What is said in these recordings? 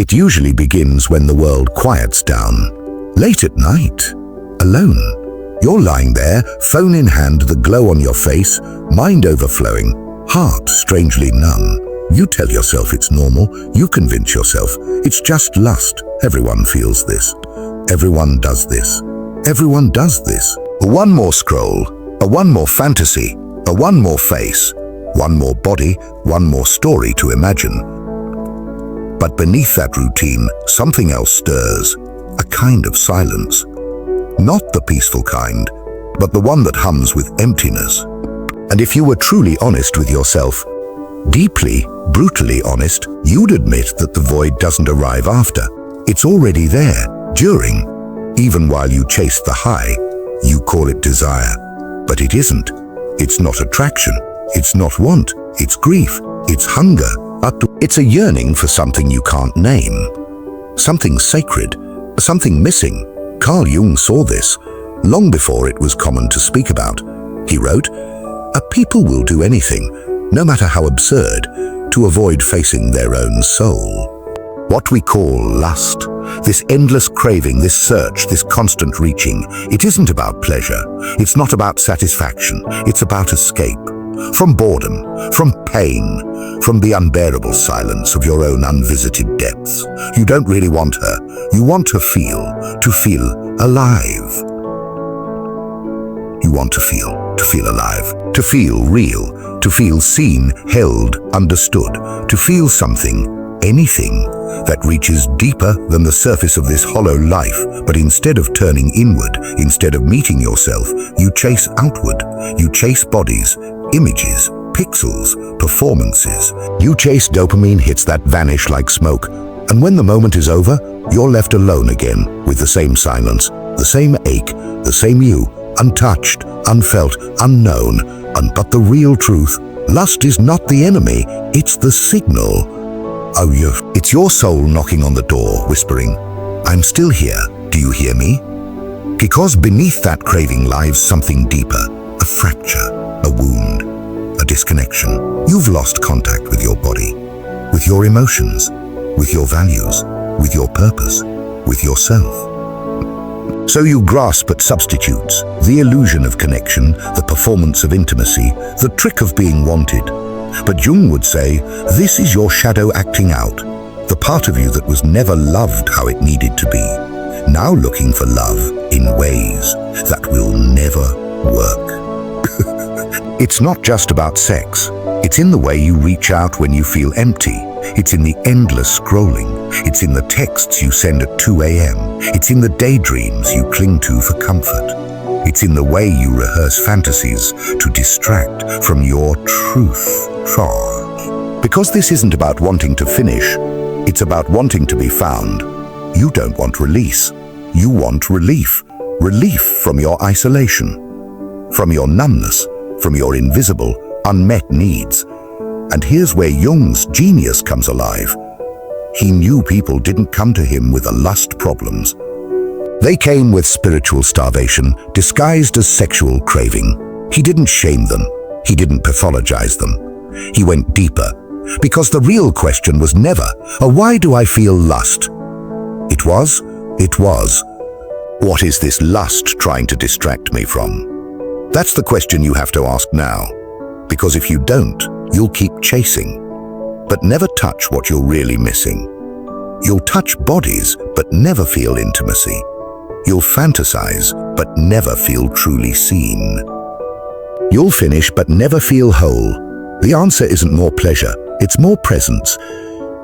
It usually begins when the world quiets down. Late at night, alone. You're lying there, phone in hand, the glow on your face, mind overflowing, heart strangely numb. You tell yourself it's normal, you convince yourself it's just lust. Everyone feels this. Everyone does this. Everyone does this. One more scroll, one more fantasy, one more face, one more body, one more story to imagine. But beneath that routine, something else stirs, a kind of silence. Not the peaceful kind, but the one that hums with emptiness. And if you were truly honest with yourself, deeply, brutally honest, you'd admit that the void doesn't arrive after. It's already there, during. Even while you chase the high, you call it desire. But it isn't. It's not attraction. It's not want. It's grief. It's hunger. It's a yearning for something you can't name. Something sacred. Something missing. Carl Jung saw this long before it was common to speak about. He wrote, "A people will do anything, no matter how absurd, to avoid facing their own soul." What we call lust, this endless craving, this search, this constant reaching, it isn't about pleasure. It's not about satisfaction. It's about escape. From boredom, from pain, from the unbearable silence of your own unvisited depths. You don't really want her. You want to feel alive. You want to feel alive, to feel real, to feel seen, held, understood, to feel something, anything that reaches deeper than the surface of this hollow life. But instead of turning inward, instead of meeting yourself, you chase outward. You chase bodies, images, pixels, performances. You chase dopamine hits that vanish like smoke. And when the moment is over, you're left alone again with the same silence, the same ache, the same you, untouched, unfelt, unknown. But the real truth, lust is not the enemy, it's the signal. It's your soul knocking on the door, whispering, "I'm still here, do you hear me?" Because beneath that craving lies something deeper, a fracture, a wound, a disconnection. You've lost contact with your body, with your emotions, with your values, with your purpose, with yourself. So you grasp at substitutes, the illusion of connection, the performance of intimacy, the trick of being wanted. But Jung would say, this is your shadow acting out, the part of you that was never loved how it needed to be, now looking for love in ways that will never work. It's not just about sex. It's in the way you reach out when you feel empty. It's in the endless scrolling. It's in the texts you send at 2 a.m. It's in the daydreams you cling to for comfort. It's in the way you rehearse fantasies to distract from your truth. Because this isn't about wanting to finish, it's about wanting to be found. You don't want release. You want relief. Relief from your isolation, from your numbness, from your invisible, unmet needs. And here's where Jung's genius comes alive. He knew people didn't come to him with lust problems. They came with spiritual starvation, disguised as sexual craving. He didn't shame them. He didn't pathologize them. He went deeper, because the real question was never, why do I feel lust? It was, what is this lust trying to distract me from? That's the question you have to ask now. Because if you don't, you'll keep chasing, but never touch what you're really missing. You'll touch bodies, but never feel intimacy. You'll fantasize, but never feel truly seen. You'll finish, but never feel whole. The answer isn't more pleasure, it's more presence.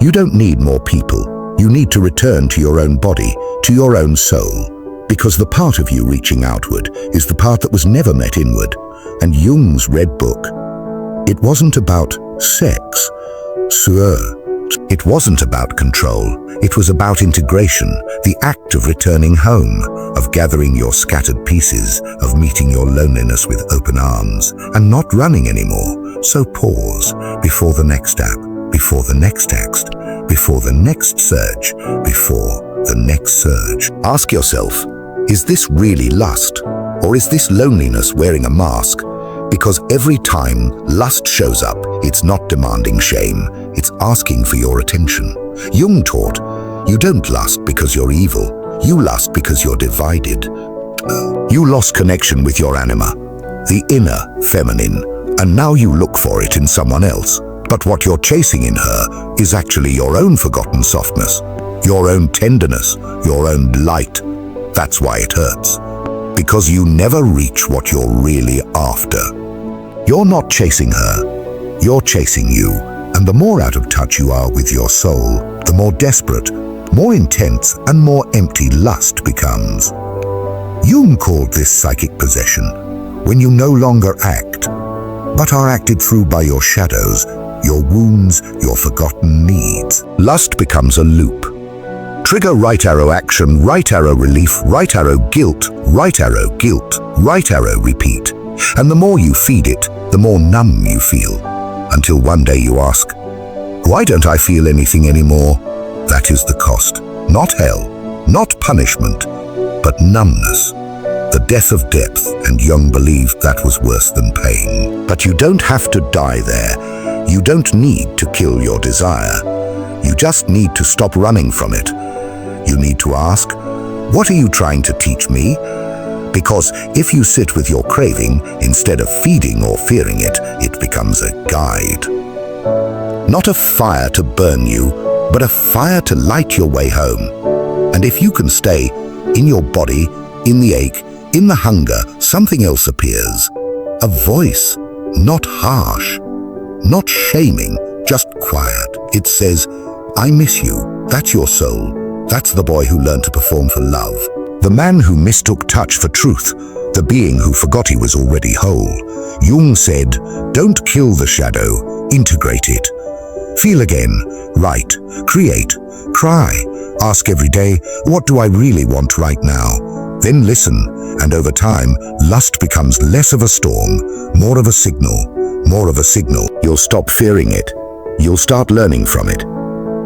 You don't need more people. You need to return to your own body, to your own soul. Because the part of you reaching outward is the part that was never met inward. And Jung's Red Book, it wasn't about sex, it wasn't about control. It was about integration, the act of returning home, of gathering your scattered pieces, of meeting your loneliness with open arms, and not running anymore. So pause before the next app, before the next text, before the next search, before the next surge. Ask yourself, is this really lust? Or is this loneliness wearing a mask? Because every time lust shows up, it's not demanding shame, it's asking for your attention. Jung taught, You don't lust because you're evil. You lust because you're divided. You lost connection with your anima, the inner feminine, and now you look for it in someone else. But what you're chasing in her is actually your own forgotten softness, your own tenderness, your own light. That's why it hurts. Because you never reach what you're really after. You're not chasing her, you're chasing you. And the more out of touch you are with your soul, the more desperate, more intense, and more empty lust becomes. Jung called this psychic possession, when you no longer act, but are acted through by your shadows, your wounds, your forgotten needs. Lust becomes a loop. Trigger right arrow action, right arrow relief, right arrow guilt, right arrow guilt, right arrow repeat. And the more you feed it, the more numb you feel. Until one day you ask, why don't I feel anything anymore? That is the cost. Not hell, not punishment, but numbness. The death of depth, and Jung believed that was worse than pain. But you don't have to die there. You don't need to kill your desire. You just need to stop running from it. You need to ask, what are you trying to teach me? Because if you sit with your craving, instead of feeding or fearing it, it becomes a guide. Not a fire to burn you, but a fire to light your way home. And if you can stay in your body, in the ache, in the hunger, something else appears. A voice, not harsh, not shaming, just quiet. It says, I miss you. That's your soul. That's the boy who learned to perform for love. The man who mistook touch for truth. The being who forgot he was already whole. Jung said, don't kill the shadow, integrate it. Feel again, write, create, cry. Ask every day, what do I really want right now? Then listen, and over time, lust becomes less of a storm, more of a signal, more of a signal. You'll stop fearing it. You'll start learning from it.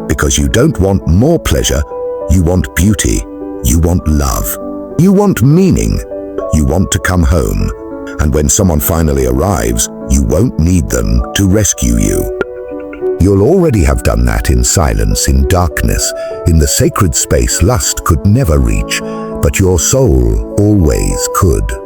Because you don't want more pleasure, you want beauty, you want love, you want meaning, you want to come home. And when someone finally arrives, you won't need them to rescue you. You'll already have done that in silence, in darkness, in the sacred space lust could never reach, but your soul always could.